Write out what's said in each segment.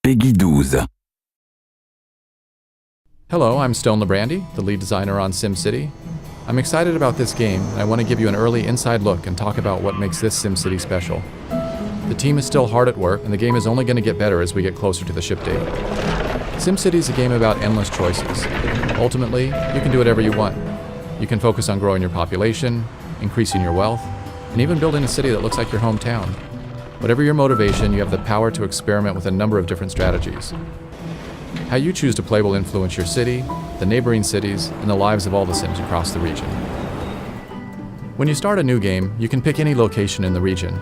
Peggy 12. Hello, I'm Stone Labrandy, the lead designer on SimCity. I'm excited about this game, and I want to give you an early inside look and talk about what makes this SimCity special. The team is still hard at work, and the game is only going to get better as we get closer to the ship date. SimCity is a game about endless choices. Ultimately, you can do whatever you want. You can focus on growing your population, increasing your wealth, and even building a city that looks like your hometown. Whatever your motivation, you have the power to experiment with a number of different strategies. How you choose to play will influence your city, the neighboring cities, and the lives of all the Sims across the region. When you start a new game, you can pick any location in the region.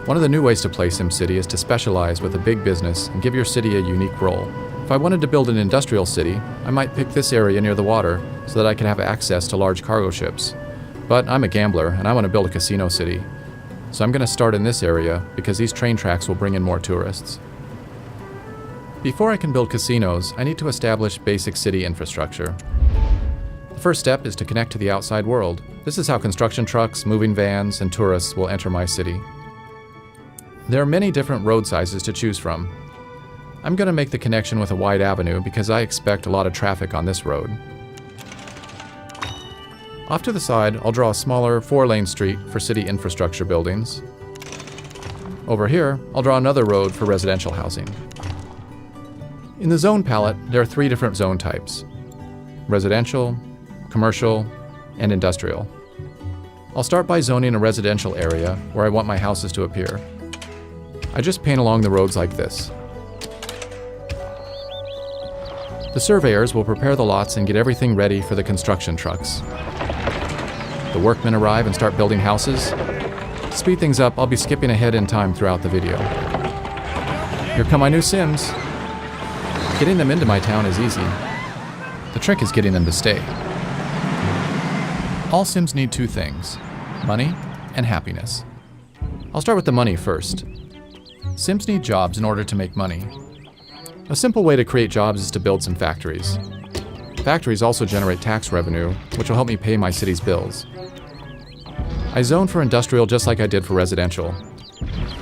One of the new ways to play SimCity is to specialize with a big business and give your city a unique role. If I wanted to build an industrial city, I might pick this area near the water so that I can have access to large cargo ships. But I'm a gambler and I want to build a casino city. So I'm going to start in this area because these train tracks will bring in more tourists. Before I can build casinos, I need to establish basic city infrastructure. The first step is to connect to the outside world. This is how construction trucks, moving vans, and tourists will enter my city. There are many different road sizes to choose from. I'm going to make the connection with a wide avenue because I expect a lot of traffic on this road. Off to the side, I'll draw a smaller 4-lane street for city infrastructure buildings. Over here, I'll draw another road for residential housing. In the zone palette, there are 3 different zone types: residential, commercial, and industrial. I'll start by zoning a residential area where I want my houses to appear. I just paint along the roads like this. The surveyors will prepare the lots and get everything ready for the construction trucks. The workmen arrive and start building houses. To speed things up, I'll be skipping ahead in time throughout the video. Here come my new Sims. Getting them into my town is easy. The trick is getting them to stay. All Sims need 2 things: money and happiness. I'll start with the money first. Sims need jobs in order to make money. A simple way to create jobs is to build some factories. Factories also generate tax revenue, which will help me pay my city's bills. I zone for industrial just like I did for residential.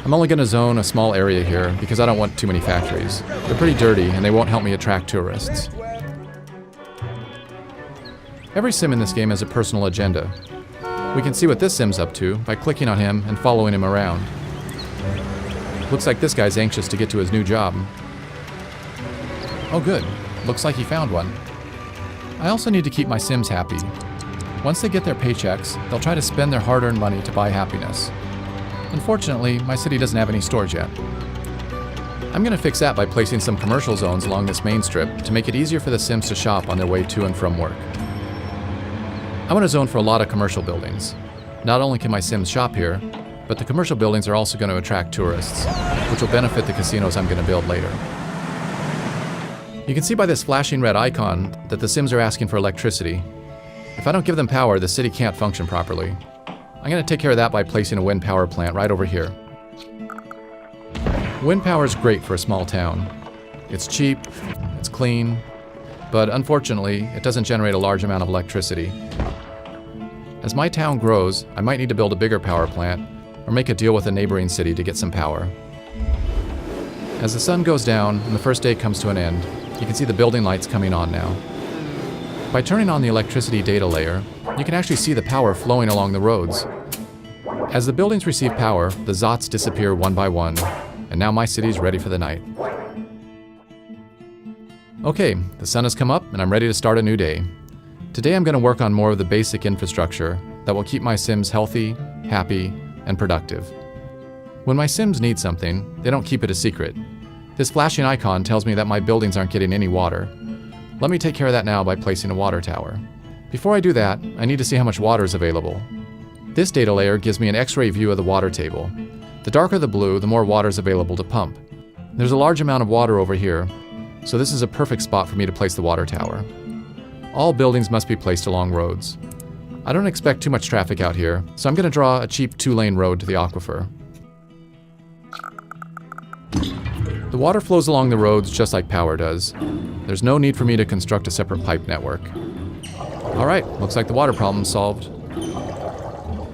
I'm only going to zone a small area here because I don't want too many factories. They're pretty dirty and they won't help me attract tourists. Every Sim in this game has a personal agenda. We can see what this Sim's up to by clicking on him and following him around. Looks like this guy's anxious to get to his new job. Oh good, looks like he found one. I also need to keep my Sims happy. Once they get their paychecks, they'll try to spend their hard-earned money to buy happiness. Unfortunately, my city doesn't have any stores yet. I'm going to fix that by placing some commercial zones along this main strip to make it easier for the Sims to shop on their way to and from work. I want to zone for a lot of commercial buildings. Not only can my Sims shop here, but the commercial buildings are also going to attract tourists, which will benefit the casinos I'm going to build later. You can see by this flashing red icon that the Sims are asking for electricity. If I don't give them power, the city can't function properly. I'm going to take care of that by placing a wind power plant right over here. Wind power is great for a small town. It's cheap, it's clean, but unfortunately, it doesn't generate a large amount of electricity. As my town grows, I might need to build a bigger power plant or make a deal with a neighboring city to get some power. As the sun goes down and the first day comes to an end, you can see the building lights coming on now. By turning on the electricity data layer, you can actually see the power flowing along the roads. As the buildings receive power, the Zots disappear one by one, and now my city's ready for the night. Okay, the sun has come up and I'm ready to start a new day. Today I'm going to work on more of the basic infrastructure that will keep my Sims healthy, happy, and productive. When my Sims need something, they don't keep it a secret. This flashing icon tells me that my buildings aren't getting any water. Let me take care of that now by placing a water tower. Before I do that, I need to see how much water is available. This data layer gives me an X-ray view of the water table. The darker the blue, the more water is available to pump. There's a large amount of water over here, so this is a perfect spot for me to place the water tower. All buildings must be placed along roads. I don't expect too much traffic out here, so I'm going to draw a cheap 2-lane road to the aquifer. The water flows along the roads just like power does. There's no need for me to construct a separate pipe network. Alright, looks like the water problem's solved.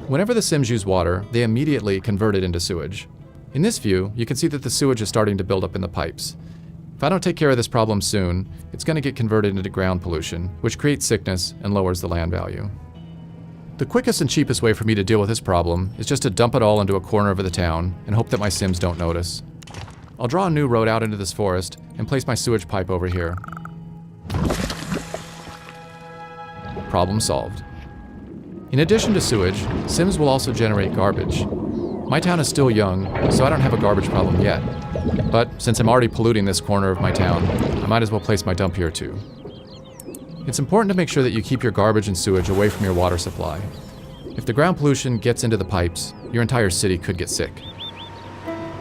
Whenever the Sims use water, they immediately convert it into sewage. In this view, you can see that the sewage is starting to build up in the pipes. If I don't take care of this problem soon, it's going to get converted into ground pollution, which creates sickness and lowers the land value. The quickest and cheapest way for me to deal with this problem is just to dump it all into a corner of the town and hope that my Sims don't notice. I'll draw a new road out into this forest and place my sewage pipe over here. Problem solved. In addition to sewage, Sims will also generate garbage. My town is still young, so I don't have a garbage problem yet. But since I'm already polluting this corner of my town, I might as well place my dump here too. It's important to make sure that you keep your garbage and sewage away from your water supply. If the ground pollution gets into the pipes, your entire city could get sick.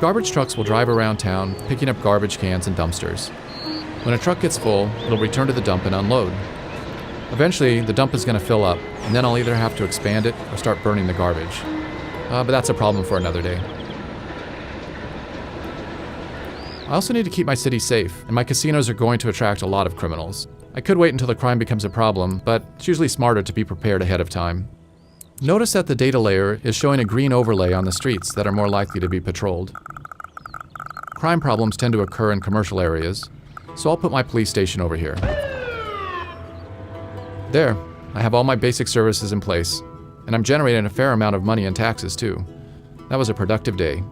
Garbage trucks will drive around town, picking up garbage cans and dumpsters. When a truck gets full, it'll return to the dump and unload. Eventually, the dump is going to fill up, and then I'll either have to expand it or start burning the garbage. But that's a problem for another day. I also need to keep my city safe, and my casinos are going to attract a lot of criminals. I could wait until the crime becomes a problem, but it's usually smarter to be prepared ahead of time. Notice that the data layer is showing a green overlay on the streets that are more likely to be patrolled. Crime problems tend to occur in commercial areas, so I'll put my police station over here. There, I have all my basic services in place, and I'm generating a fair amount of money in taxes too. That was a productive day.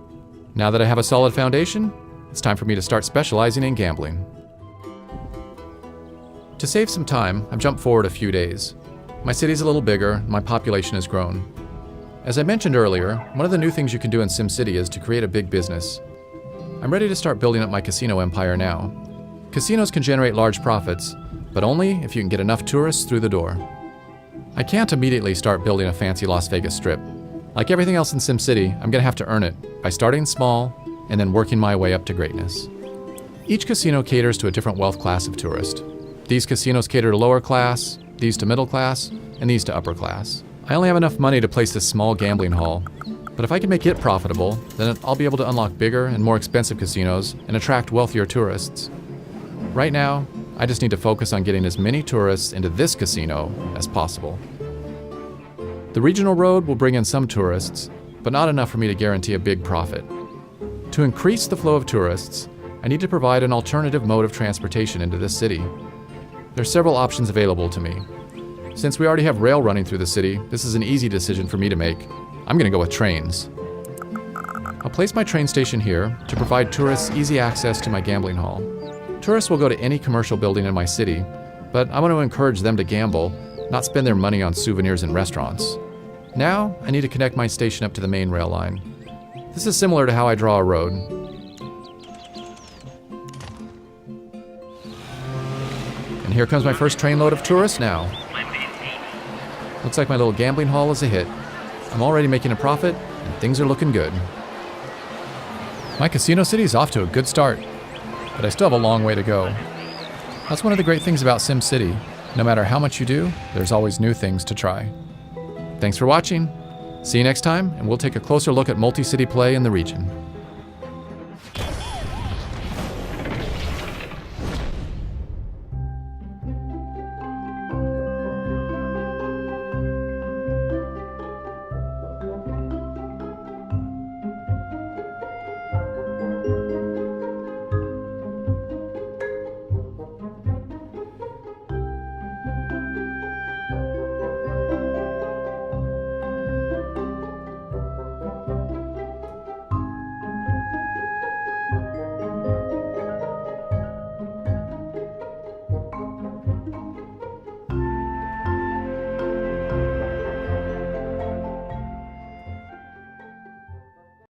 Now that I have a solid foundation, it's time for me to start specializing in gambling. To save some time, I've jumped forward a few days. My city's a little bigger, and my population has grown. As I mentioned earlier, one of the new things you can do in SimCity is to create a big business. I'm ready to start building up my casino empire now. Casinos can generate large profits, but only if you can get enough tourists through the door. I can't immediately start building a fancy Las Vegas strip. Like everything else in SimCity, I'm gonna have to earn it by starting small and then working my way up to greatness. Each casino caters to a different wealth class of tourist. These casinos cater to lower class, these to middle class, and these to upper class. I only have enough money to place this small gambling hall, but if I can make it profitable, then I'll be able to unlock bigger and more expensive casinos and attract wealthier tourists. Right now, I just need to focus on getting as many tourists into this casino as possible. The regional road will bring in some tourists, but not enough for me to guarantee a big profit. To increase the flow of tourists, I need to provide an alternative mode of transportation into this city. There are several options available to me. Since we already have rail running through the city, this is an easy decision for me to make. I'm going to go with trains. I'll place my train station here to provide tourists easy access to my gambling hall. Tourists will go to any commercial building in my city, but I want to encourage them to gamble, not spend their money on souvenirs and restaurants. Now, I need to connect my station up to the main rail line. This is similar to how I draw a road. And here comes my first trainload of tourists now. Looks like my little gambling hall is a hit. I'm already making a profit, and things are looking good. My casino city is off to a good start, but I still have a long way to go. That's one of the great things about SimCity. No matter how much you do, there's always new things to try. Thanks for watching. See you next time, and we'll take a closer look at multi-city play in the region.